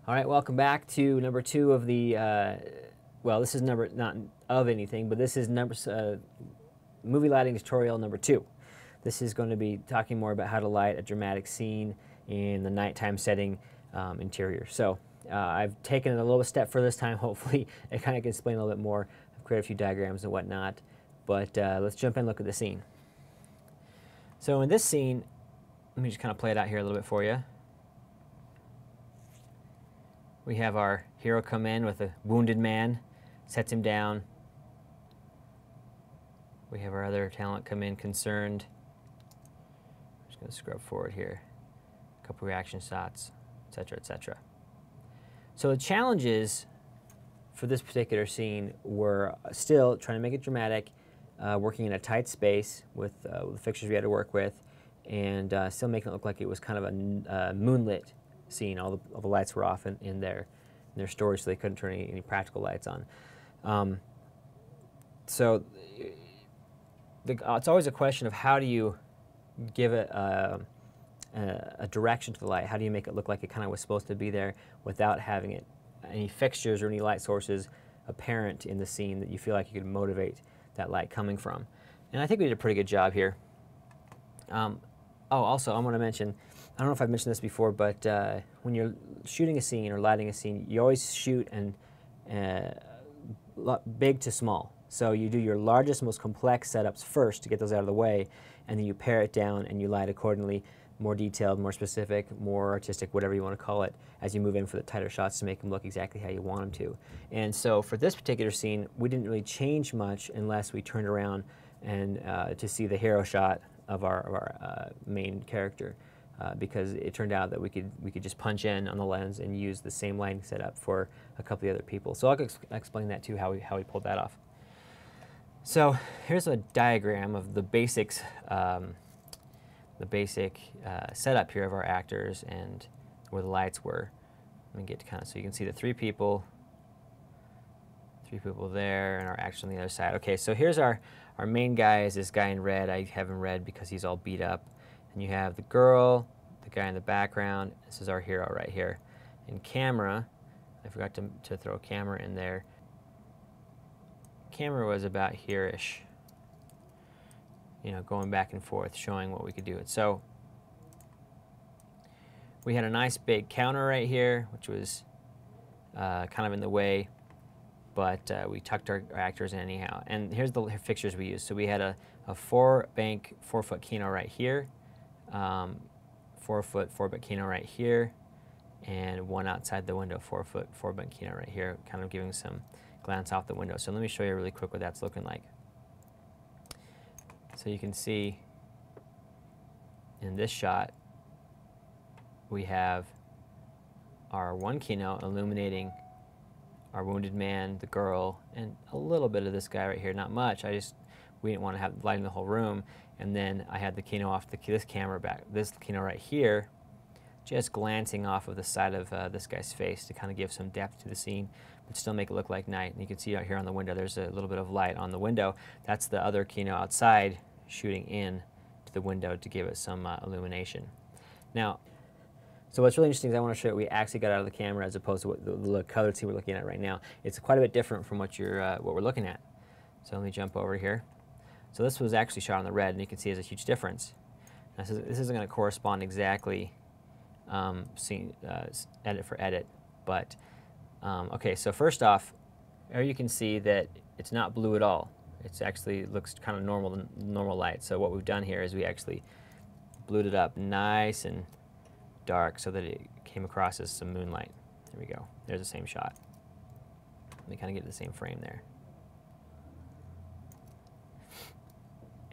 All right, welcome back to number 2 of the, well, this is number, not of anything, but this is movie lighting tutorial number 2. This is going to be talking more about how to light a dramatic scene in the nighttime setting interior. So I've taken it a little step further this time. Hopefully it kind of can explain a little bit more. I've created a few diagrams and whatnot, but let's jump in and look at the scene. So in this scene, let me just kind of play it out here a little bit for you. We have our hero come in with a wounded man, sets him down. We have our other talent come in concerned. I'm just going to scrub forward here. A couple reaction shots, etc., etc. So the challenges for this particular scene were still trying to make it dramatic, working in a tight space with the fixtures we had to work with, and still making it look like it was kind of a moonlit scene. All the lights were off in their storage, so they couldn't turn any practical lights on. So it's always a question of how do you give it a direction to the light? How do you make it look like it kind of was supposed to be there without having any fixtures or any light sources apparent in the scene that you feel like you could motivate that light coming from? And I think we did a pretty good job here. Oh, also, I want to mention, I don't know if I've mentioned this before, but when you're shooting a scene or lighting a scene, you always shoot big to small. So you do your largest, most complex setups first to get those out of the way, and then you pare it down and you light accordingly, more detailed, more specific, more artistic, whatever you want to call it, as you move in for the tighter shots to make them look exactly how you want them to. And so for this particular scene, we didn't really change much unless we turned around and to see the hero shot of our main character, because it turned out that we could just punch in on the lens and use the same lighting setup for a couple of the other people. So I'll explain that too, how we pulled that off. So here's a diagram of the basics, the basic setup here of our actors and where the lights were. Let me get to kind of, so you can see the three people there, and our actors on the other side. Okay, so here's our main guy is this guy in red. I have him red because he's all beat up. And you have the girl, the guy in the background. This is our hero right here. In camera, I forgot to throw a camera in there. Camera was about here-ish, you know, going back and forth, showing what we could do. So we had a nice big counter right here, which was kind of in the way, but we tucked our actors in anyhow. And here's the fixtures we used. So we had a 4-bank 4-foot Kino right here, 4-foot 4-bank Kino right here, and one outside the window 4-foot 4-bank Kino right here, kind of giving some glance off the window. So let me show you really quick what that's looking like. So you can see in this shot we have our one Kino illuminating our wounded man, the girl, and a little bit of this guy right here. Not much. We didn't want to have lighting the whole room. And then I had the Kino off this camera back, this Kino right here, just glancing off of the side of this guy's face to kind of give some depth to the scene, but still make it look like night. And you can see out here on the window, there's a little bit of light on the window. That's the other Kino outside shooting in to the window to give it some illumination. Now, so what's really interesting is I want to show you what we actually got out of the camera as opposed to what the color scene we're looking at right now. It's quite a bit different from what we're looking at. So let me jump over here. So this was actually shot on the red, and you can see there's a huge difference. Now, this isn't going to correspond exactly edit for edit, but okay, so first off, here you can see that it's not blue at all. It's actually looks kind of normal light. So what we've done here is we actually blued it up nice and dark so that it came across as some moonlight. There we go. There's the same shot. Let me kind of get the same frame there.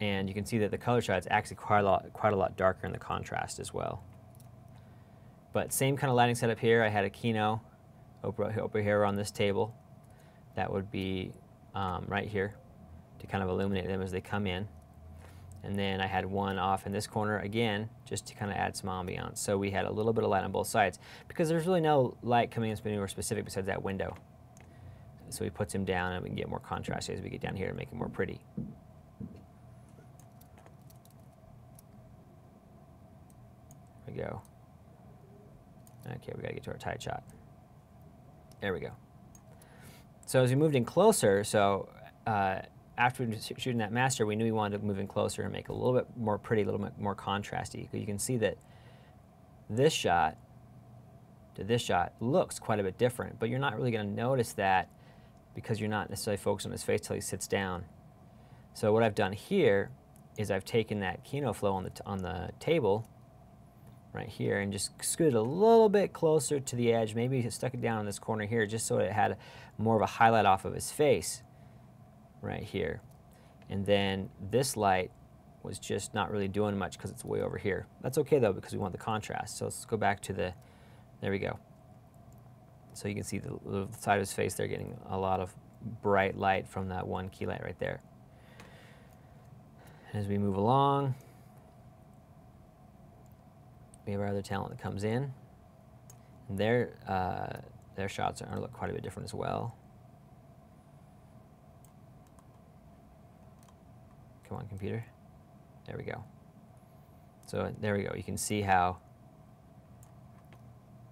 And you can see that the color shot is actually quite a lot darker in the contrast as well. But same kind of lighting setup here. I had a Kino over here on this table. That would be right here to kind of illuminate them as they come in. And then I had one off in this corner again, just to kind of add some ambiance. So we had a little bit of light on both sides because there's really no light coming in anywhere specific besides that window. So he puts him down and we can get more contrast as we get down here to make it more pretty. There we go. Okay, we gotta get to our tight shot. There we go. So as we moved in closer, so after shooting that master, we knew we wanted to move in closer and make it a little bit more pretty, a little bit more contrasty. You can see that this shot to this shot looks quite a bit different, but you're not really going to notice that because you're not necessarily focused on his face till he sits down. So what I've done here is I've taken that Kino flow on the table right here and just scooted a little bit closer to the edge, maybe stuck it down in this corner here just so it had more of a highlight off of his face right here. And then this light was just not really doing much because it's way over here. That's okay though because we want the contrast. So let's go back to the, there we go. So you can see the side of his face there getting a lot of bright light from that one key light right there. As we move along, we have our other talent that comes in, and their shots look quite a bit different as well. Come on, computer. There we go. So there we go. You can see how,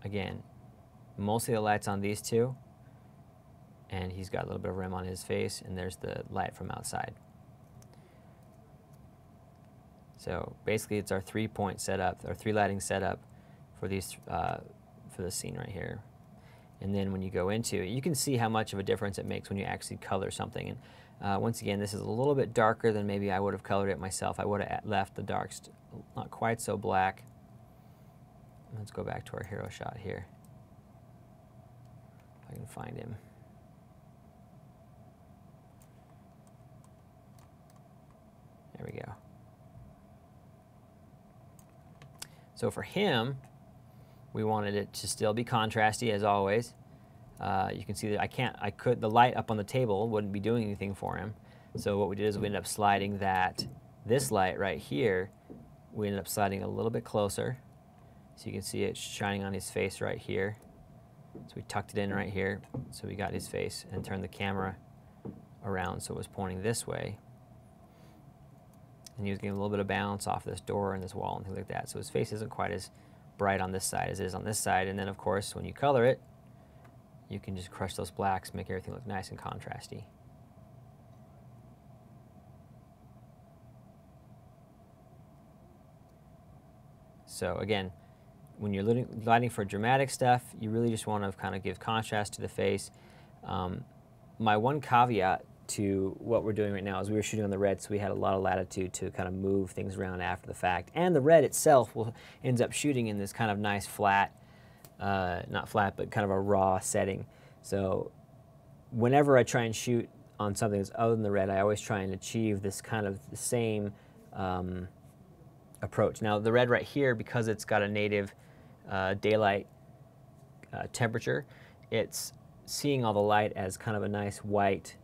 again, mostly the light's on these two, and he's got a little bit of rim on his face, and there's the light from outside. So basically it's our 3-point setup, or 3 lighting setup for these for this scene right here. And then when you go into it, you can see how much of a difference it makes when you actually color something. And once again, this is a little bit darker than maybe I would have colored it myself. I would have left the darks not quite so black. Let's go back to our hero shot here. If I can find him. There we go. So for him, we wanted it to still be contrasty as always. You can see that the light up on the table wouldn't be doing anything for him. So what we did is we ended up sliding this light right here, we ended up sliding a little bit closer. So you can see it shining on his face right here. So we tucked it in right here. So we got his face and turned the camera around so it was pointing this way. And he was getting a little bit of bounce off this door and this wall and things like that. So his face isn't quite as bright on this side as it is on this side. And then, of course, when you color it, you can just crush those blacks, make everything look nice and contrasty. So again, when you're lighting for dramatic stuff, you really just want to kind of give contrast to the face. My one caveat to what we're doing right now is we were shooting on the red, so we had a lot of latitude to kind of move things around after the fact. And the red itself ends up shooting in this kind of nice flat, not flat, but kind of a raw setting. So whenever I try and shoot on something that's other than the red, I always try and achieve this kind of the same approach. Now the red right here, because it's got a native daylight temperature, it's seeing all the light as kind of a nice white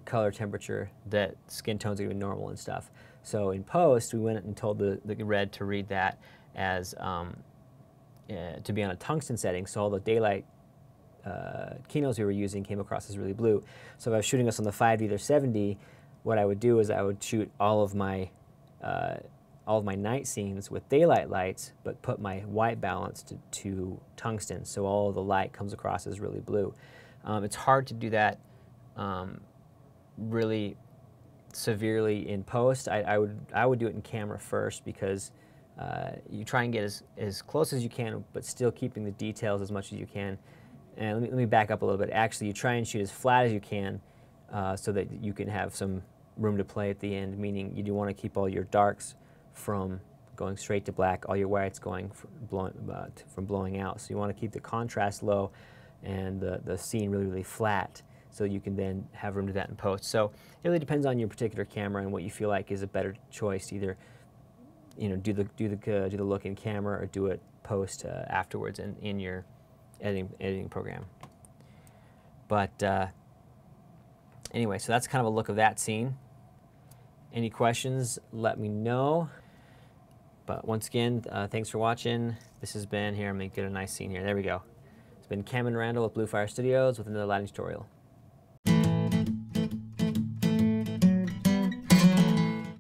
color temperature that skin tones are even normal and stuff. So in post, we went and told the red to read that as to be on a tungsten setting, so all the daylight Kinos we were using came across as really blue. So if I was shooting us on the 5D or 7D, what I would do is I would shoot all of my night scenes with daylight lights, but put my white balance to tungsten, so all of the light comes across as really blue. It's hard to do that really severely in post. I would do it in camera first because you try and get as close as you can, but still keeping the details as much as you can. And let me back up a little bit. Actually, you try and shoot as flat as you can so that you can have some room to play at the end, meaning you do want to keep all your darks from going straight to black, all your whites going from blowing out. So you want to keep the contrast low and the scene really, really flat, so you can then have room to do that in post. So it really depends on your particular camera and what you feel like is a better choice. Either do the look in camera or do it post afterwards in your editing program. But anyway, so that's kind of a look of that scene. Any questions, let me know. But once again, thanks for watching. This has been here. I'm going to get a nice scene here. There we go. It's been Cameron Randall with Blue Fire Studios with another lighting tutorial.